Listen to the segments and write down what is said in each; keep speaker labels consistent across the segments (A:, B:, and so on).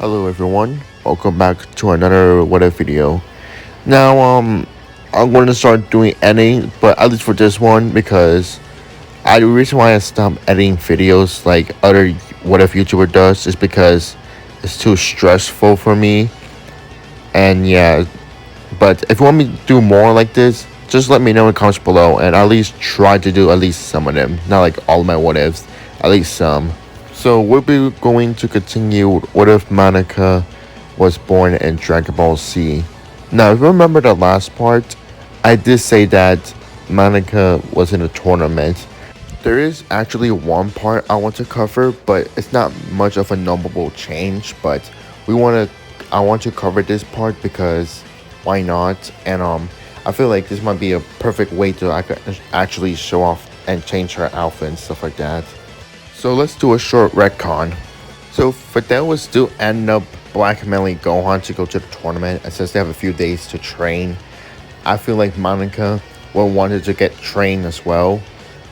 A: Hello everyone, welcome back to another what if video. Now I'm going to start doing editing, but at least for this one because the reason why I stopped editing videos like other what if YouTuber does is because it's too stressful for me. And yeah, but if you want me to do more like this, just let me know in the comments below and at least try to do at least some of them. Not like all of my what ifs, at least some. So we'll be going to continue what if Madoka was born in Dragon Ball Z. Now if you remember the last part, I did say that Madoka was in a tournament. There is actually one part I want to cover, but it's not much of a notable change, but I want to cover this part because why not? And I feel like this might be a perfect way to actually show off and change her outfit and stuff like that. So let's do a short retcon. So Fidel will still end up blackmailing Gohan to go to the tournament, and since they have a few days to train, I feel like Monica will want to get trained as well.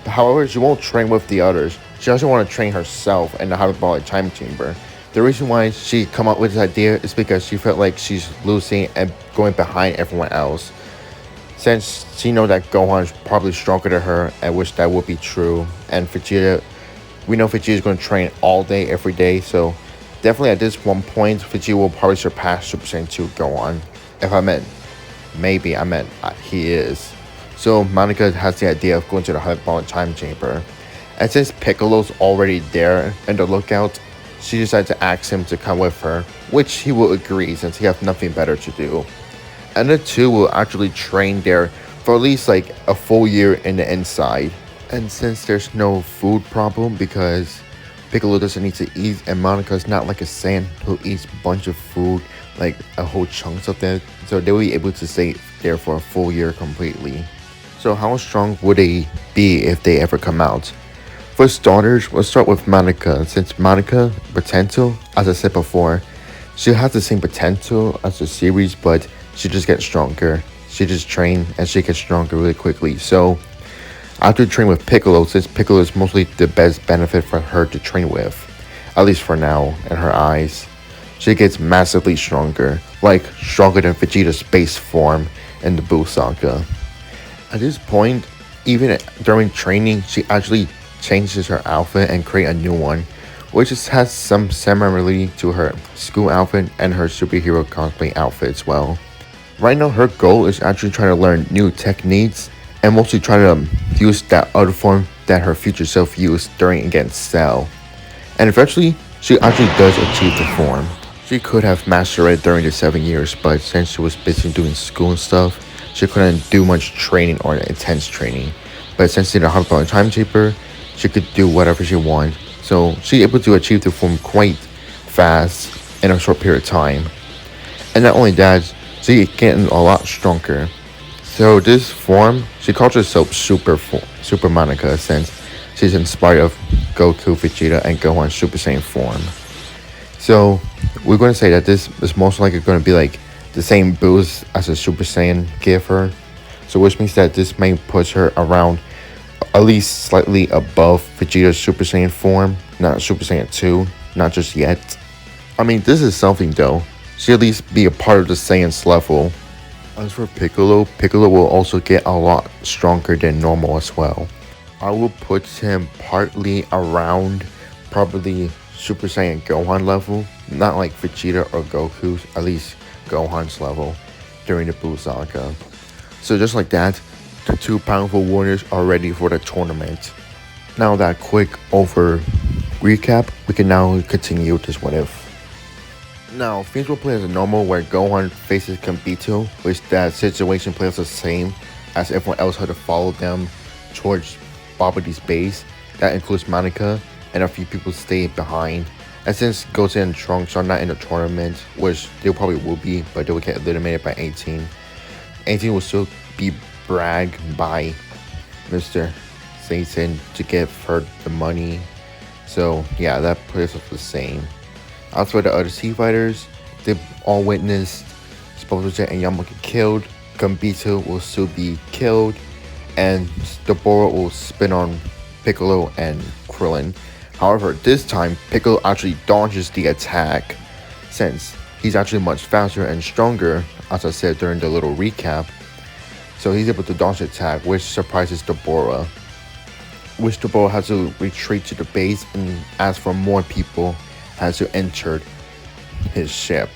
A: However, she won't train with the others. She doesn't want to train herself in the hyperbolic time chamber. The reason why she come up with this idea is because she felt like she's losing and going behind everyone else. Since she knows that Gohan is probably stronger than her, and wish that would be true, and Vegeta, we know Vegeta is going to train all day, every day, so definitely at this one point, Vegeta will probably surpass Super Saiyan 2 Gohan. If I meant, maybe I meant he is. So Monica has the idea of going to the hyperbolic time chamber. And since Piccolo's already there in the lookout, she decided to ask him to come with her, which he will agree since he has nothing better to do. And the two will actually train there for at least like a full year in the inside. And since there's no food problem because Piccolo doesn't need to eat and Monica's not like a Saiyan who eats a bunch of food, like a whole chunks of that, so they will be able to stay there for a full year completely. So how strong would they be if they ever come out? For starters, we'll start with Monica, since Monica potential, as I said before, she has the same potential as the series, but she just gets stronger. She just trains and she gets stronger really quickly. So after train with Piccolo, since Piccolo is mostly the best benefit for her to train with, at least for now, in her eyes, she gets massively stronger, like stronger than Vegeta's base form in the Buu saga. At this point, even during training, she actually changes her outfit and create a new one, which has some similarity to her school outfit and her superhero cosplay outfit as well. Right now, her goal is actually trying to learn new techniques and mostly try to use that other form that her future self used during against Cell. And eventually, she actually does achieve the form. She could have mastered it during the 7 years, but since she was busy doing school and stuff, she couldn't do much training or intense training. But since in the hyperbolic time chamber, she could do whatever she wanted. So she's able to achieve the form quite fast in a short period of time. And not only that, she's getting a lot stronger. So this form, she calls herself Super Monica since she's inspired of Goku, Vegeta, and Gohan's Super Saiyan form. So we're going to say that this is most likely going to be like the same boost as a Super Saiyan give her. So which means that this may push her around at least slightly above Vegeta's Super Saiyan form, not Super Saiyan 2, not just yet. I mean, this is something though. She'll at least be a part of the Saiyan's level. As for Piccolo, Piccolo will also get a lot stronger than normal as well. I will put him partly around probably Super Saiyan Gohan level, not like Vegeta or Goku's, at least Gohan's level during the Buu saga. So just like that, the two powerful warriors are ready for the tournament. Now that quick over recap, we can now continue this what if. Now, things will play as normal where Gohan faces Kambito, which that situation plays the same as everyone else had to follow them towards Babidi's base. That includes Monica and a few people stay behind. And since Goten and Trunks are not in the tournament, which they probably will be, but they will get eliminated by 18. 18 will still be bragged by Mr. Satan to give her the money. So yeah, that plays us the same. As for the other Sea Fighters, they all witnessed Spoboja and Yama get killed. Gambito will still be killed, and the Boro will spin on Piccolo and Krillin. However, this time Piccolo actually dodges the attack. since he's actually much faster and stronger, as I said during the little recap. So he's able to dodge the attack, which surprises Deborah. Which Deborah has to retreat to the base and ask for more people as to enter his ship.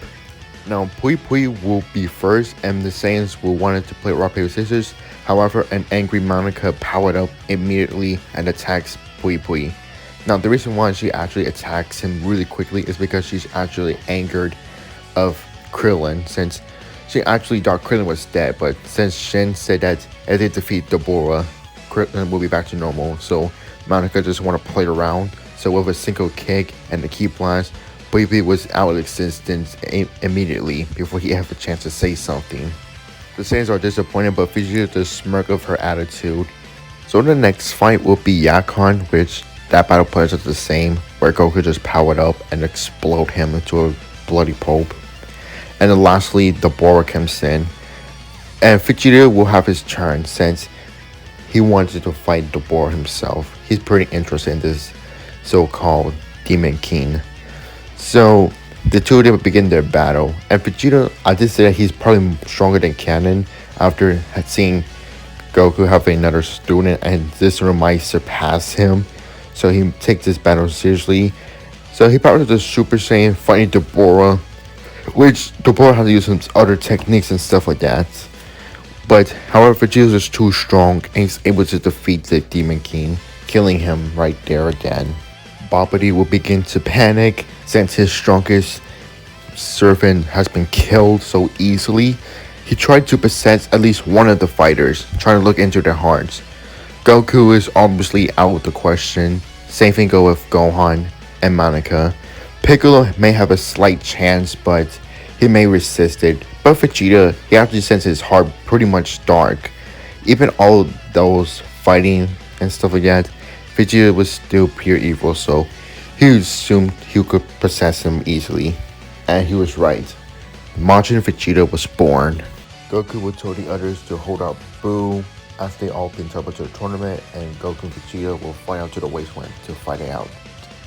A: Now, Pui Pui will be first, and the Saiyans will want to play rock, paper, scissors. However, an angry Madoka powered up immediately and attacks Pui Pui. Now, the reason why she actually attacks him really quickly is because she's actually angered of Krillin, since she actually thought Krillin was dead, but since Shin said that if they defeat Deborah, Krillin will be back to normal, so Madoka just want to play around. So with a single kick and the key blast, Pui Pui was out of existence immediately before he had a chance to say something. The Saiyans are disappointed, but Vegeta just smirk of her attitude. So the next fight will be Yakon, which that battle plays are the same, where Goku just powered up and explode him into a bloody pulp. And then lastly, Deborah comes in, and Vegeta will have his turn since he wanted to fight Deborah himself. He's pretty interested in this so-called Demon King. So the two of them begin their battle, and Vegeta, I did say that he's probably stronger than Canon after seeing Goku have another student, and this one might surpass him. So he takes this battle seriously. So he powers the Super Saiyan fighting Deborah, which Deborah has to use some other techniques and stuff like that. But however, Vegeta is too strong and he's able to defeat the Demon King, killing him right there again. Babidi will begin to panic since his strongest servant has been killed so easily. He tried to possess at least one of the fighters, trying to look into their hearts. Goku is obviously out of the question. Same thing go with Gohan and Madoka. Piccolo may have a slight chance, but he may resist it. But Vegeta, he actually sends his heart pretty much dark. Even all those fighting and stuff like that, Vegeta was still pure evil, so he assumed he could possess him easily. And he was right. Majin Vegeta was born. Goku would tell the others to hold out Boo as they all can up to the tournament, and Goku and Vegeta will fly out to the wasteland to fight it out.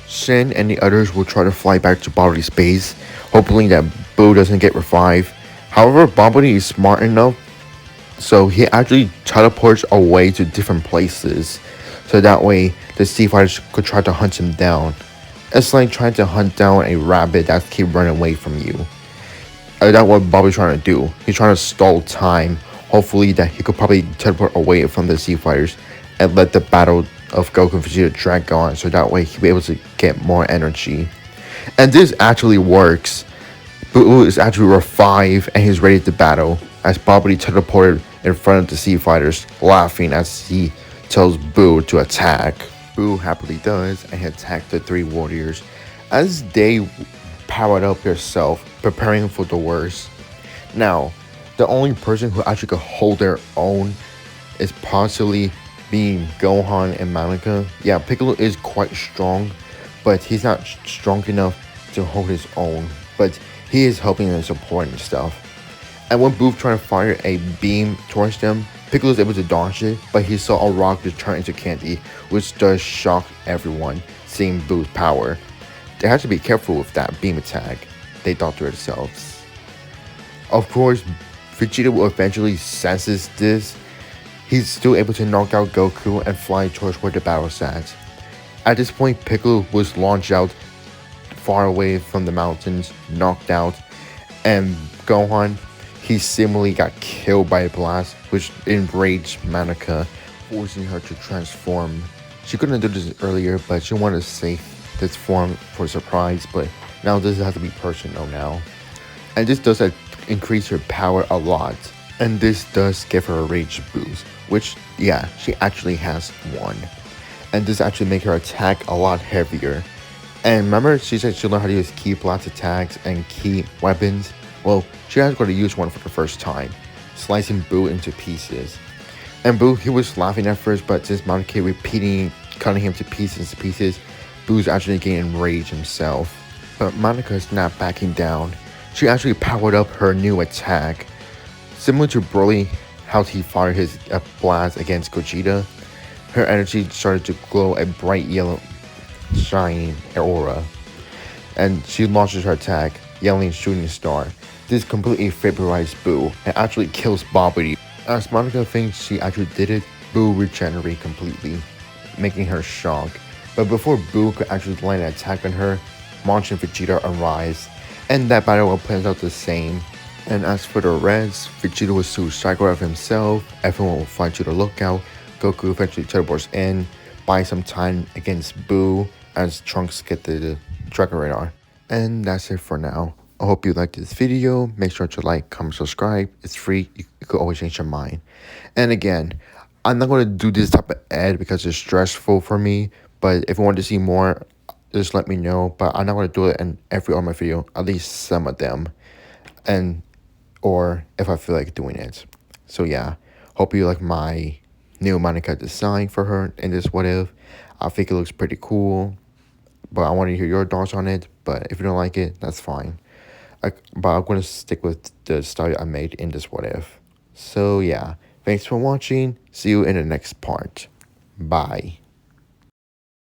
A: Shin and the others will try to fly back to Babidi's base, hoping that Boo doesn't get revived. However, Babidi is smart enough, so he actually teleports away to different places, so that way the Sea Fighters could try to hunt him down. It's like trying to hunt down a rabbit that keeps running away from you. That's what Babidi's trying to do. He's trying to stall time, hopefully that he could probably teleport away from the Sea Fighters and let the battle of Goku and Vegeta drag on, so that way he'll be able to get more energy. And this actually works. Boo is actually revived and he's ready to battle as Babidi teleported in front of the Sea Fighters, laughing as he tells Boo to attack. Boo happily does and he attacks the three warriors as they powered up themselves, preparing for the worst. Now, the only person who actually could hold their own is possibly being Gohan and Madoka. Yeah, Piccolo is quite strong, but he's not strong enough to hold his own. But he is helping and supporting stuff. And when Boo trying to fire a beam towards them, Piccolo is able to dodge it, but he saw a rock just turn into candy, which does shock everyone, seeing Boo's power. They have to be careful with that beam attack, they thought to themselves. Of course, Vegeta will eventually senses this. He's still able to knock out Goku and fly towards where the battle's at. At this point, Piccolo was launched out far away from the mountains, knocked out, and Gohan, he similarly got killed by a blast, which enraged Madoka, forcing her to transform. She couldn't do this earlier, but she wanted to save this form for a surprise, but now this has to be personal now. And this does increase her power a lot, and this does give her a rage boost, which, yeah, she actually has one. And this actually make her attack a lot heavier. And remember, she said she learned how to use key blast attacks and key weapons. Well, she has got to use one for the first time, slicing Boo into pieces. And Boo, he was laughing at first, but since Madoka repeating, cutting him to pieces, Boo's actually getting enraged himself. But Madoka is not backing down. She actually powered up her new attack. Similar to Broly, how he fired his blast against Gogeta, her energy started to glow a bright yellow shining aura. And she launches her attack. yelling shooting star. This completely vaporizes Boo and actually kills Bobbity. As Monica thinks she actually did it, Boo regenerates completely, making her shocked. But before Boo could actually land an attack on her, Majin and Vegeta arise, and that battle will play out the same. And as for the rest, Vegeta was to psychograph himself, everyone will fight to the lookout, Goku eventually teleports in, buy some time against Boo as Trunks get the Dragon Radar. And that's it for now. I hope you liked this video. Make sure to like, comment, subscribe. It's free. You could always change your mind. And again, I'm not going to do this type of ad because it's stressful for me. But if you want to see more, just let me know. But I'm not going to do it in every on my video, at least some of them. And or if I feel like doing it. So yeah, hope you like my new Monica design for her in this what if. I think it looks pretty cool, but I want to hear your thoughts on it. But if you don't like it, that's fine. But I'm going to stick with the style I made in this what if. So yeah, thanks for watching. See you in the next part. Bye.